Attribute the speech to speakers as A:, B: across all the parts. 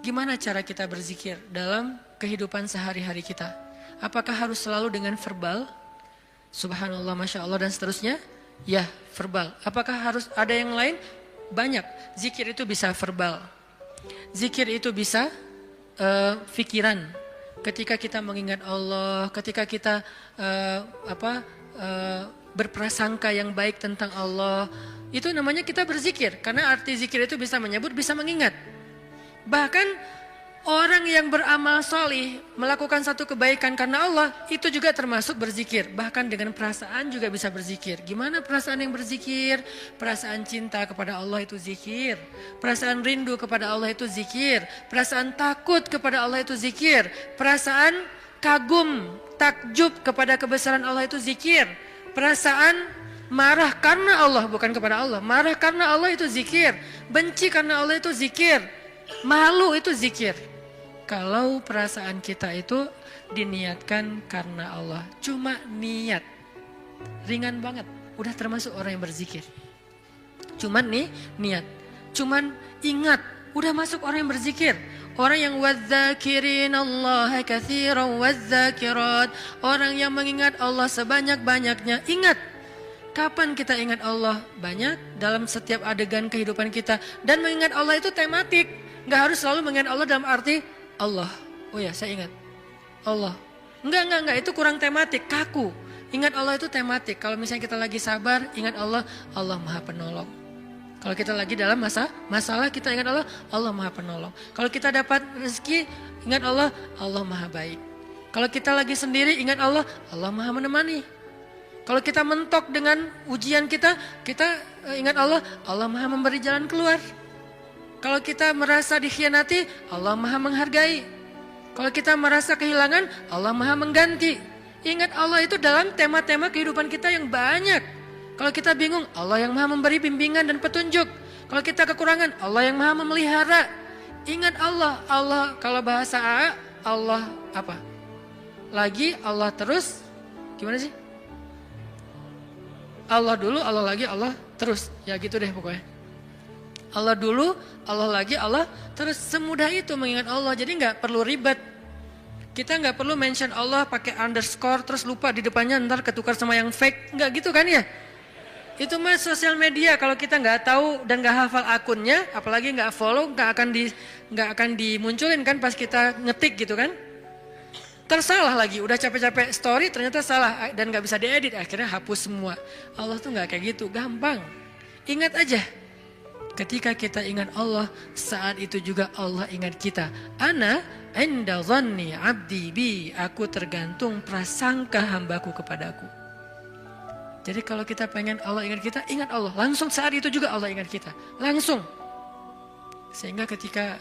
A: Gimana cara kita berzikir dalam kehidupan sehari-hari kita? Apakah harus selalu dengan verbal? Subhanallah, Masya Allah dan seterusnya? Ya, verbal. Apakah harus ada yang lain? Banyak. Zikir itu bisa verbal. Zikir itu bisa fikiran. Ketika kita mengingat Allah, ketika kita berprasangka yang baik tentang Allah, itu namanya kita berzikir. Karena arti zikir itu bisa menyebut, bisa mengingat. Bahkan orang yang beramal solih melakukan satu kebaikan karena Allah, itu juga termasuk berzikir. Bahkan dengan perasaan juga bisa berzikir. Gimana perasaan yang berzikir? Perasaan cinta kepada Allah itu zikir. Perasaan rindu kepada Allah itu zikir. Perasaan takut kepada Allah itu zikir. Perasaan kagum, takjub kepada kebesaran Allah itu zikir. Perasaan marah karena Allah, bukan kepada Allah. Marah karena Allah itu zikir. Benci karena Allah itu zikir. Malu itu zikir. Kalau perasaan kita itu diniatkan karena Allah, cuma niat, ringan banget, udah termasuk orang yang berzikir. Cuman nih niat, cuman ingat, udah masuk orang yang berzikir. Orang yang wadzakirin Allah katsiran wadzakirat, orang yang mengingat Allah sebanyak-banyaknya. Ingat, kapan kita ingat Allah? Banyak dalam setiap adegan kehidupan kita. Dan mengingat Allah itu tematik, gak harus selalu mengingat Allah dalam arti Allah, oh ya saya ingat Allah. Enggak, itu kurang tematik, kaku. Ingat Allah itu tematik. Kalau misalnya kita lagi sabar, ingat Allah, Allah Maha Penolong. Kalau kita lagi dalam masalah, kita ingat Allah, Allah Maha Penolong. Kalau kita dapat rezeki, ingat Allah, Allah Maha Baik. Kalau kita lagi sendiri, ingat Allah, Allah Maha Menemani. Kalau kita mentok dengan ujian kita ingat Allah, Allah Maha Memberi jalan keluar. Kalau kita merasa dikhianati, Allah Maha menghargai. Kalau kita merasa kehilangan, Allah Maha mengganti. Ingat Allah itu dalam tema-tema kehidupan kita yang banyak. Kalau kita bingung, Allah yang Maha memberi bimbingan dan petunjuk. Kalau kita kekurangan, Allah yang Maha memelihara. Ingat Allah, Allah kalau bahasa Allah apa? Lagi, Allah terus. Gimana sih? Allah dulu, Allah lagi, Allah terus. Ya gitu deh pokoknya. Allah dulu, Allah lagi, Allah terus. Semudah itu mengingat Allah. Jadi nggak perlu ribet. Kita nggak perlu mention Allah pakai underscore terus lupa di depannya ntar ketukar sama yang fake. Nggak gitu kan ya? Itu mah sosial media. Kalau kita nggak tahu dan nggak hafal akunnya, apalagi nggak follow, nggak akan dimunculin kan pas kita ngetik gitu kan? Tersalah lagi. Udah capek-capek story ternyata salah dan nggak bisa diedit. Akhirnya hapus semua. Allah tuh nggak kayak gitu. Gampang. Ingat aja. Ketika kita ingat Allah, saat itu juga Allah ingat kita. Ana inda dhanni abdi bi, aku tergantung prasangka hambaku kepadaku. Jadi kalau kita pengen Allah ingat kita, ingat Allah. Langsung saat itu juga Allah ingat kita. Langsung. Sehingga ketika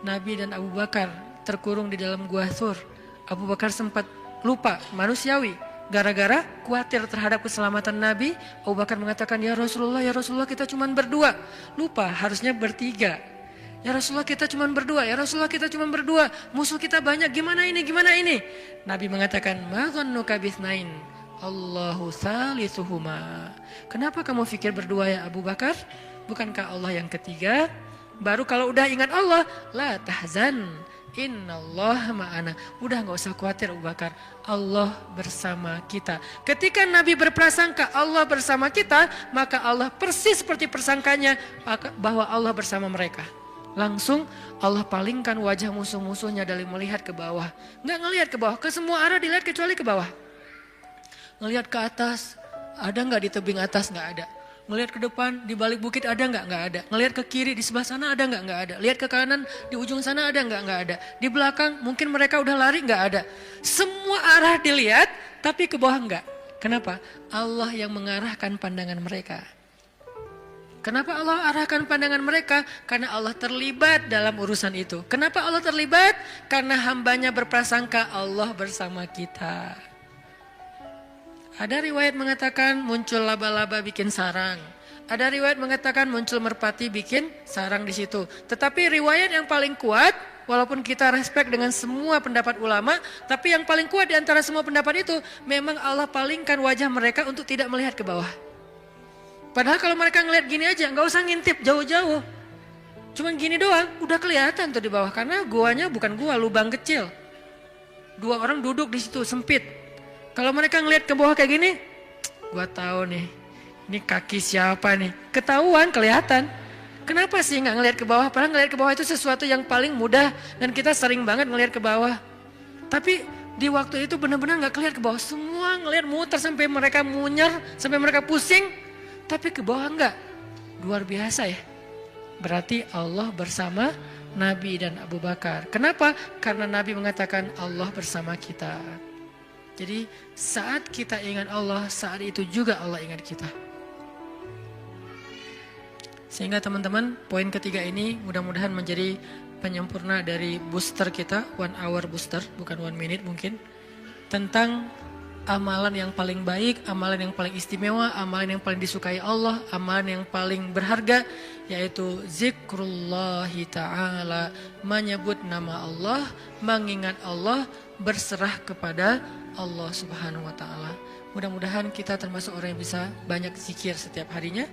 A: Nabi dan Abu Bakar terkurung di dalam gua Thur, Abu Bakar sempat lupa, manusiawi. Gara-gara khawatir terhadap keselamatan Nabi, Abu Bakar mengatakan, ya Rasulullah kita cuma berdua. Lupa, harusnya bertiga. Ya Rasulullah kita cuma berdua, ya Rasulullah kita cuma berdua. Musuh kita banyak, gimana ini? Nabi mengatakan, ma dhannuka bitsnain, Allahu salisuhuma. Kenapa kamu pikir berdua ya Abu Bakar? Bukankah Allah yang ketiga? Baru kalau udah ingat Allah, la tahzan, innallaha ma'ana. Udah gak usah khawatir Abu Bakar, Allah bersama kita. Ketika Nabi berprasangka Allah bersama kita, maka Allah persis seperti persangkanya bahwa Allah bersama mereka. Langsung Allah palingkan wajah musuh-musuhnya dari melihat ke bawah. Gak ngelihat ke bawah, ke semua arah dilihat kecuali ke bawah. Ngelihat ke atas, ada gak di tebing atas? Gak ada. Ngelihat ke depan, di balik bukit ada nggak? Nggak ada. Ngelihat ke kiri, di sebelah sana ada nggak? Nggak ada. Lihat ke kanan, di ujung sana ada nggak? Nggak ada. Di belakang, mungkin mereka udah lari, nggak ada. Semua arah dilihat, tapi ke bawah nggak. Kenapa? Allah yang mengarahkan pandangan mereka. Kenapa Allah arahkan pandangan mereka? Karena Allah terlibat dalam urusan itu. Kenapa Allah terlibat? Karena hambanya berprasangka Allah bersama kita. Ada riwayat mengatakan muncul laba-laba bikin sarang. Ada riwayat mengatakan muncul merpati bikin sarang di situ. Tetapi riwayat yang paling kuat, walaupun kita respect dengan semua pendapat ulama, tapi yang paling kuat di antara semua pendapat itu, memang Allah palingkan wajah mereka untuk tidak melihat ke bawah. Padahal kalau mereka ngelihat gini aja, nggak usah ngintip jauh-jauh. Cuman gini doang, udah kelihatan tuh di bawah. Karena guanya bukan gua, lubang kecil. 2 orang duduk di situ, sempit. Kalau mereka ngelihat ke bawah kayak gini, gua tahu nih, ini kaki siapa nih. Ketahuan, kelihatan. Kenapa sih nggak ngelihat ke bawah? Padahal ngelihat ke bawah itu sesuatu yang paling mudah. Dan kita sering banget ngelihat ke bawah. Tapi di waktu itu benar-benar nggak kelihatan ke bawah. Semua ngelihat muter sampai mereka munyer, sampai mereka pusing. Tapi ke bawah enggak. Luar biasa ya. Berarti Allah bersama Nabi dan Abu Bakar. Kenapa? Karena Nabi mengatakan Allah bersama kita. Jadi saat kita ingat Allah, saat itu juga Allah ingat kita. Sehingga teman-teman, poin ketiga ini mudah-mudahan menjadi penyempurna dari booster kita, 1 hour booster, bukan 1 minute mungkin. Tentang amalan yang paling baik, amalan yang paling istimewa, amalan yang paling disukai Allah, amalan yang paling berharga, yaitu zikrullahi ta'ala, menyebut nama Allah, mengingat Allah, berserah kepada Allah subhanahu wa ta'ala. Mudah-mudahan kita termasuk orang yang bisa banyak zikir setiap harinya.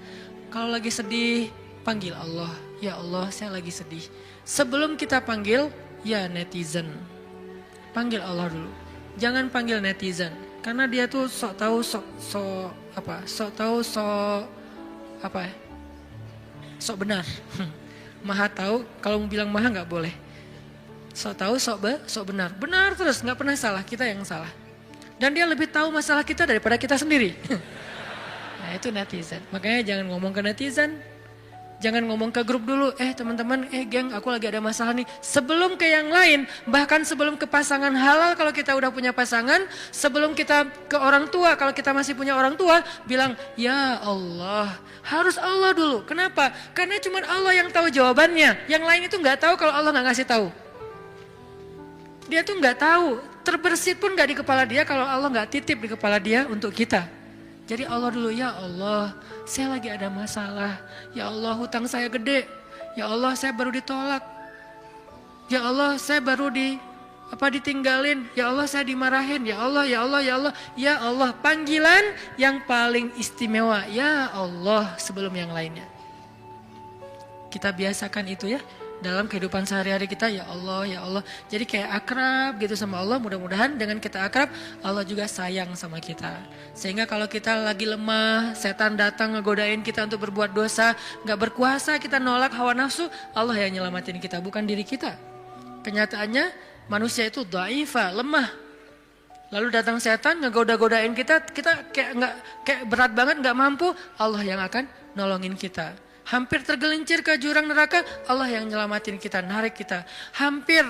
A: Kalau lagi sedih, panggil Allah. Ya Allah, saya lagi sedih. Sebelum kita panggil, ya netizen. Panggil Allah dulu. Jangan panggil netizen. Karena dia tuh sok tahu, sok benar. Maha tahu, kalau mau bilang maha nggak boleh. Sok tahu, sok benar. Benar terus, nggak pernah salah, kita yang salah. Dan dia lebih tahu masalah kita daripada kita sendiri. Nah itu netizen. Makanya jangan ngomong ke netizen. Jangan ngomong ke grup dulu. Teman-teman, geng, aku lagi ada masalah nih. Sebelum ke yang lain, bahkan sebelum ke pasangan halal kalau kita udah punya pasangan. Sebelum kita ke orang tua, kalau kita masih punya orang tua. Bilang, ya Allah. Harus Allah dulu. Kenapa? Karena cuma Allah yang tahu jawabannya. Yang lain itu gak tahu kalau Allah gak ngasih tahu. Dia tuh gak tahu. Terbersit pun gak di kepala dia kalau Allah gak titip di kepala dia untuk kita. Jadi Allah dulu, ya Allah, saya lagi ada masalah. Ya Allah, hutang saya gede. Ya Allah, saya baru ditolak. Ya Allah, saya baru ditinggalin. Ya Allah, saya dimarahin. Ya Allah, ya Allah, ya Allah. Ya Allah, panggilan yang paling istimewa. Ya Allah, sebelum yang lainnya. Kita biasakan itu ya. Dalam kehidupan sehari-hari kita, ya Allah, ya Allah. Jadi kayak akrab gitu sama Allah. Mudah-mudahan dengan kita akrab, Allah juga sayang sama kita. Sehingga kalau kita lagi lemah, setan datang ngegodain kita untuk berbuat dosa, gak berkuasa, kita nolak hawa nafsu, Allah yang nyelamatin kita, bukan diri kita. Kenyataannya manusia itu dhaifah, lemah. Lalu datang setan ngegoda-godain kita kayak berat banget, gak mampu, Allah yang akan nolongin kita. Hampir tergelincir ke jurang neraka, Allah yang nyelamatin kita, narik kita. Hampir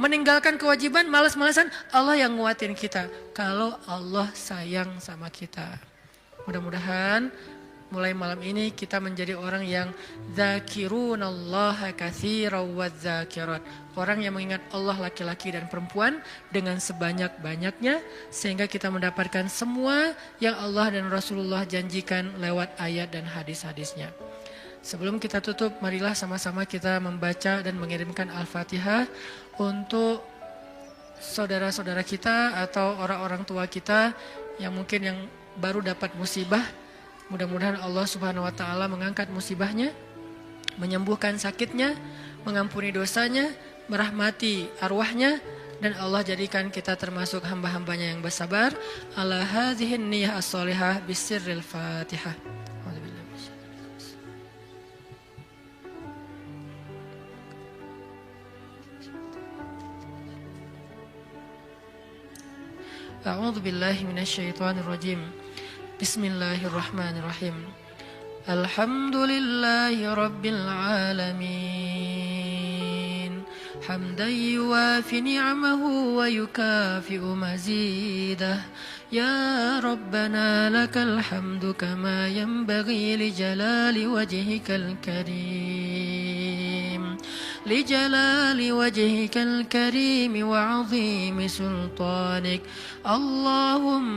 A: meninggalkan kewajiban, malas-malasan, Allah yang nguatin kita. Kalau Allah sayang sama kita. Mudah-mudahan mulai malam ini kita menjadi orang yang dzakirunallaha katsiran wadzakirat. Orang yang mengingat Allah laki-laki dan perempuan dengan sebanyak-banyaknya. Sehingga kita mendapatkan semua yang Allah dan Rasulullah janjikan lewat ayat dan hadis-hadisnya. Sebelum kita tutup, marilah sama-sama kita membaca dan mengirimkan Al-Fatihah untuk saudara-saudara kita atau orang-orang tua kita yang mungkin yang baru dapat musibah. Mudah-mudahan Allah Subhanahu wa taala mengangkat musibahnya, menyembuhkan sakitnya, mengampuni dosanya, merahmati arwahnya, dan Allah jadikan kita termasuk hamba-hambanya yang bersabar. Ala hadhihi niyyah as-shalihah bisirril Fatihah. A'udzu billahi minasyaitonir rajim. Bismillahirrahmanirrahim. Alhamdulillahi rabbil alamin. Hamdan yuwafi ni'amahu wa yukafi'u mazidah. Ya Rabbana lakal hamdu kama yanbaghi li jalali wajhikal karim. لجلال وجهك الكريم وعظيم سلطانك اللهم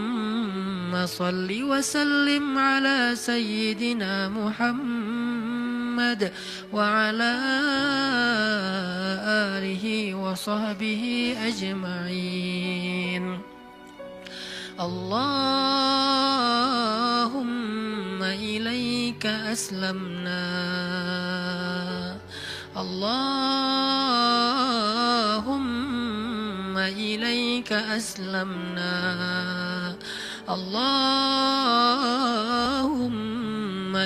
A: صل وسلم على سيدنا محمد وعلى آله وصحبه أجمعين اللهم إليك أسلمنا Allahumma ilaika aslamna. Allahumma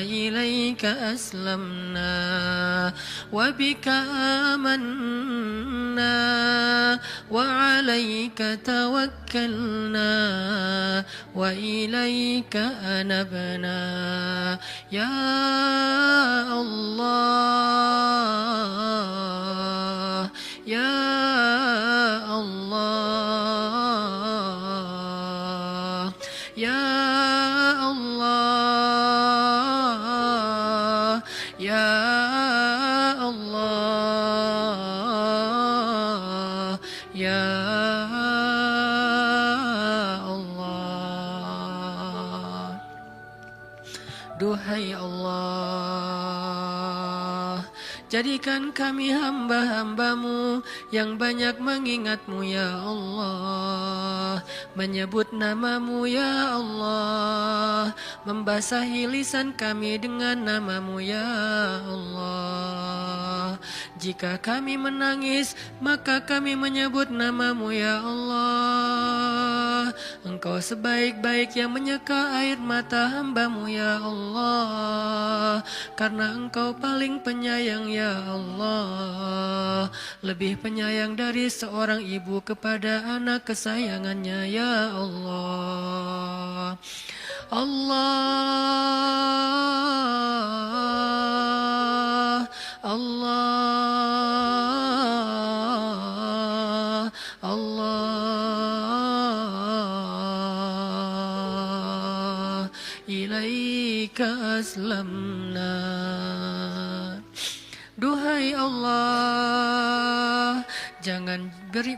A: ilaika aslamna wa bika amanna wa alaika tawakkalna wa ilaika anabna. Ya Allah, Ya Allah, Ya Allah, Ya Allah, Ya Allah. Duhai Allah, jadikan kami hamba-hambamu yang banyak mengingatmu ya Allah, menyebut namamu ya Allah, membasahi lisan kami dengan namamu ya Allah. Jika kami menangis, maka kami menyebut namamu ya Allah. Engkau sebaik-baik yang menyeka air mata hambamu ya Allah, karena Engkau paling penyayang ya Allah, lebih penyayang dari seorang ibu kepada anak kesayangannya ya Allah. Allah, Allah, Allah, ilaika aslamna. Duhai Allah, jangan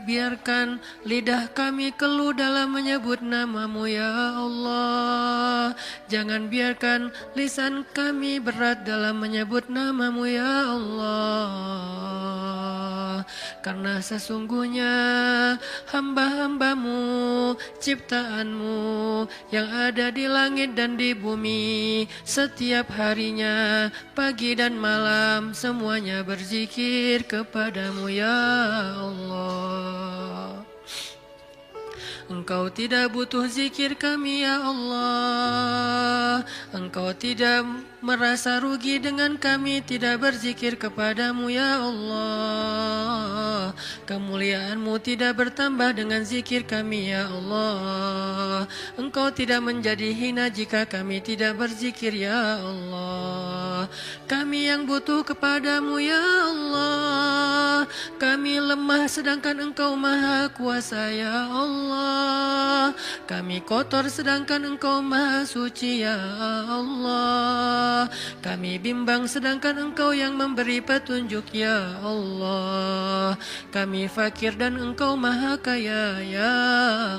A: biarkan lidah kami keluh dalam menyebut namamu ya Allah. Jangan biarkan lisan kami berat dalam menyebut namamu ya Allah. Karena sesungguhnya hamba-hambamu, ciptaanmu yang ada di langit dan di bumi, setiap harinya, pagi dan malam, semuanya berzikir kepadamu ya Allah. Engkau tidak butuh zikir kami ya Allah. Engkau tidak merasa rugi dengan kami tidak berzikir kepadamu ya Allah. Kemuliaanmu tidak bertambah dengan zikir kami ya Allah. Engkau tidak menjadi hina jika kami tidak berzikir ya Allah. Kami yang butuh kepadamu ya Allah. Kami lemah sedangkan Engkau maha kuasa ya Allah. Kami kotor sedangkan Engkau maha suci ya Allah. Kami bimbang sedangkan Engkau yang memberi petunjuk ya Allah. Kami fakir dan Engkau maha kaya ya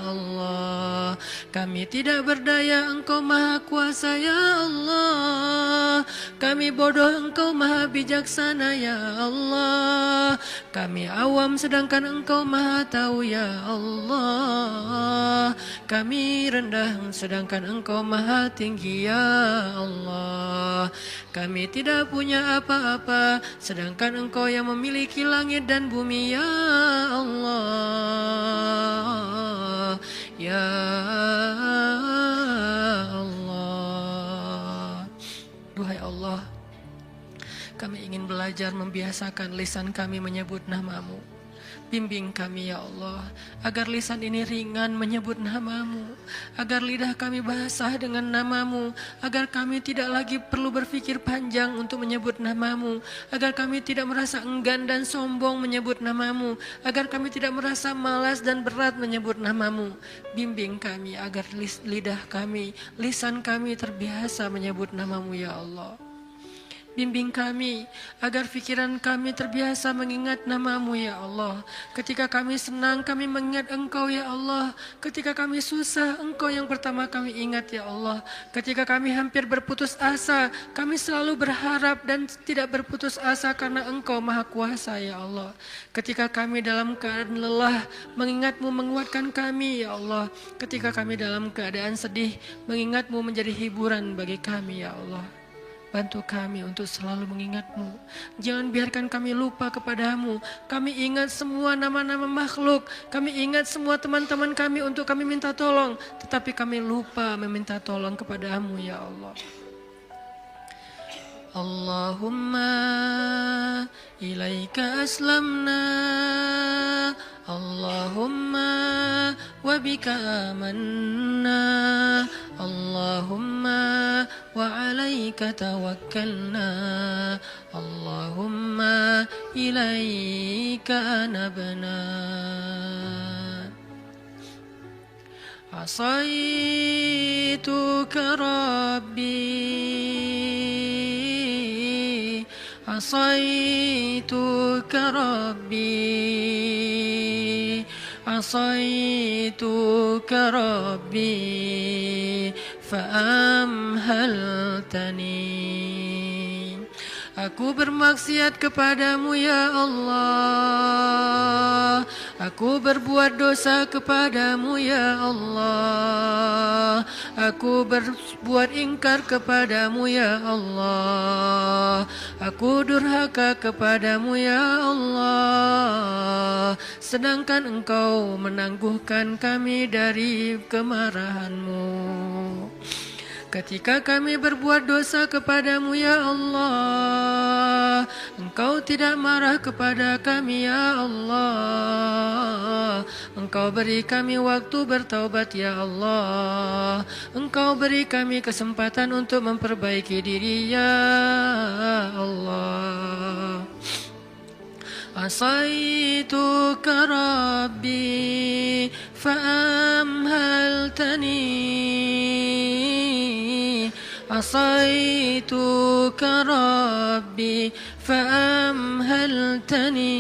A: Allah. Kami tidak berdaya, Engkau maha kuasa ya Allah. Kami bodoh, Engkau maha bijaksana ya Allah. Kami awam sedangkan Engkau maha tahu ya Allah. Kami rendah sedangkan Engkau maha tinggi ya Allah. Kami tidak punya apa-apa sedangkan Engkau yang memiliki langit dan bumi ya Allah. Ya Allah. Duhai Allah, kami ingin belajar membiasakan lisan kami menyebut namamu. Bimbing kami ya Allah, agar lisan ini ringan menyebut namamu, agar lidah kami basah dengan namamu, agar kami tidak lagi perlu berpikir panjang untuk menyebut namamu, agar kami tidak merasa enggan dan sombong menyebut namamu, agar kami tidak merasa malas dan berat menyebut namamu. Bimbing kami agar lidah kami, lisan kami terbiasa menyebut namamu ya Allah. Bimbing kami agar pikiran kami terbiasa mengingat namamu ya Allah. Ketika kami senang kami mengingat Engkau ya Allah. Ketika kami susah Engkau yang pertama kami ingat ya Allah. Ketika kami hampir berputus asa kami selalu berharap dan tidak berputus asa karena Engkau maha kuasa ya Allah. Ketika kami dalam keadaan lelah mengingatmu menguatkan kami ya Allah. Ketika kami dalam keadaan sedih mengingatmu menjadi hiburan bagi kami ya Allah. Bantu kami untuk selalu mengingat-Mu. Jangan biarkan kami lupa kepada-Mu. Kami ingat semua nama-nama makhluk. Kami ingat semua teman-teman kami untuk kami minta tolong. Tetapi kami lupa meminta tolong kepada-Mu ya Allah. Allahumma ilaika aslamna, Allahumma wa bika amanna, Allahumma wa alaika tawakkalna, Allahumma ilaika anabna. Asaituka Rabbi, asaituka Rabbi, asaituka Rabbi, fa'amhaltani. Aku bermaksiat kepadamu ya Allah. Aku berbuat dosa kepadamu ya Allah. Aku berbuat ingkar kepadamu ya Allah. Aku durhaka kepadamu ya Allah. Sedangkan Engkau menangguhkan kami dari kemarahan-Mu. Ketika kami berbuat dosa kepadamu ya Allah, Engkau tidak marah kepada kami ya Allah. Engkau beri kami waktu bertaubat ya Allah. Engkau beri kami kesempatan untuk memperbaiki diri ya Allah. Asaituka Rabbi fa'amhaltani, asaituka Rabbi fa'amhaltani,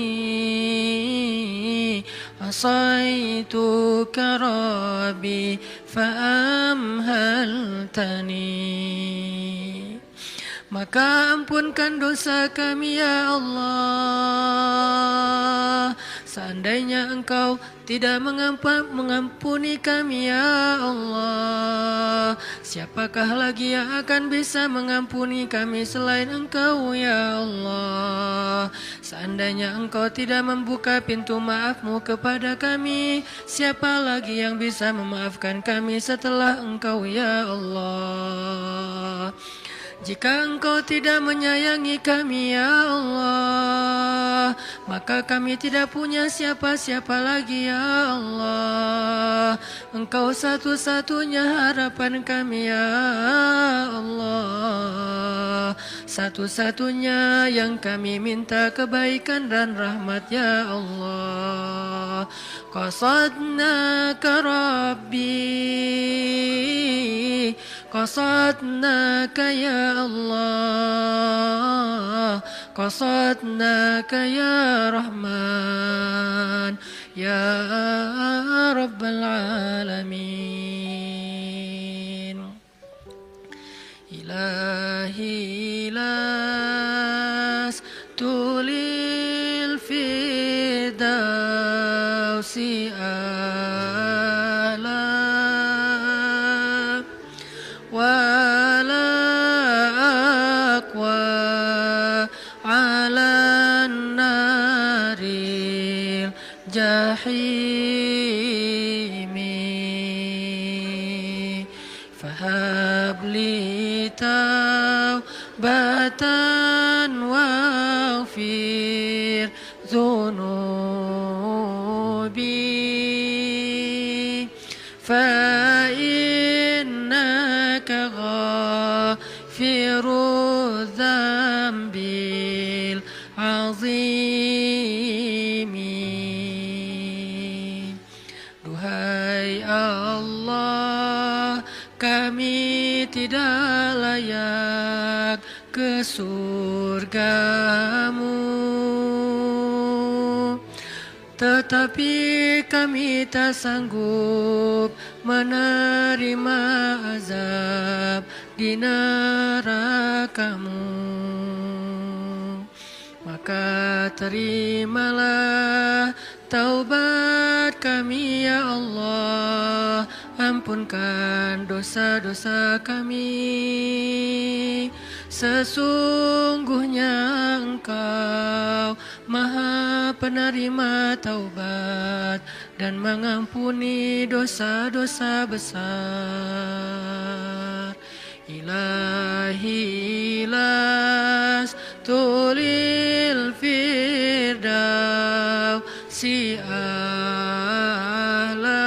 A: asaituka Rabbi fa'amhaltani. Maka ampunkan dosa kami ya Allah. Seandainya Engkau tidak mengampuni kami ya Allah, siapakah lagi yang akan bisa mengampuni kami selain Engkau ya Allah. Seandainya Engkau tidak membuka pintu maaf-Mu kepada kami, siapa lagi yang bisa memaafkan kami setelah Engkau ya Allah. Jika Engkau tidak menyayangi kami ya Allah, maka kami tidak punya siapa-siapa lagi ya Allah. Engkau satu-satunya harapan kami ya Allah. Satu-satunya yang kami minta kebaikan dan rahmat ya Allah. Qasadnaka Rabbi, qasadnaka ya Allah, qasadnaka ya Rahman, ya Rabbal Alamin. Ilahi las tulil fidausi ala wala aqwa ala naril jahimi fahabli taubatan waghfir dhunubi fa innaka ghafiru dzambil azimi. Duhai Allah, kami tidak layak ke surga-Mu, tetapi kami tak sanggup menerima azab di neraka-Mu. Maka terimalah taubat kami ya Allah. Ampunkan dosa-dosa kami sesungguhnya Engkau Maha penerima taubat dan mengampuni dosa-dosa besar. Ilahi las tulil firdausi a'la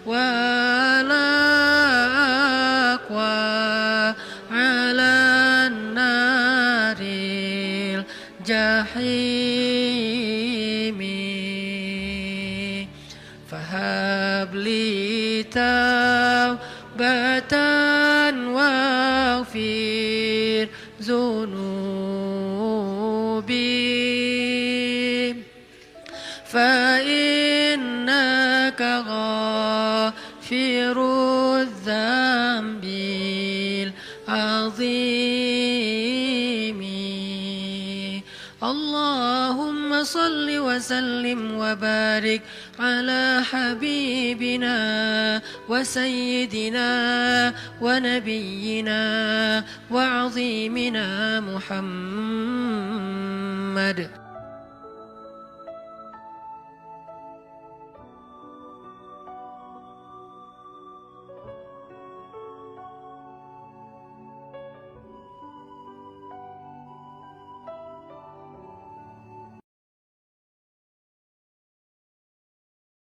A: wala aqwa ala naril jahimi fahabli taubatan waghfir zunubi fa innaka ghafirudz dzambil azimi. Allahumma salli wa sallim wa barik ala habibina wa sayyidina wa nabiyyina wa azimina Muhammad.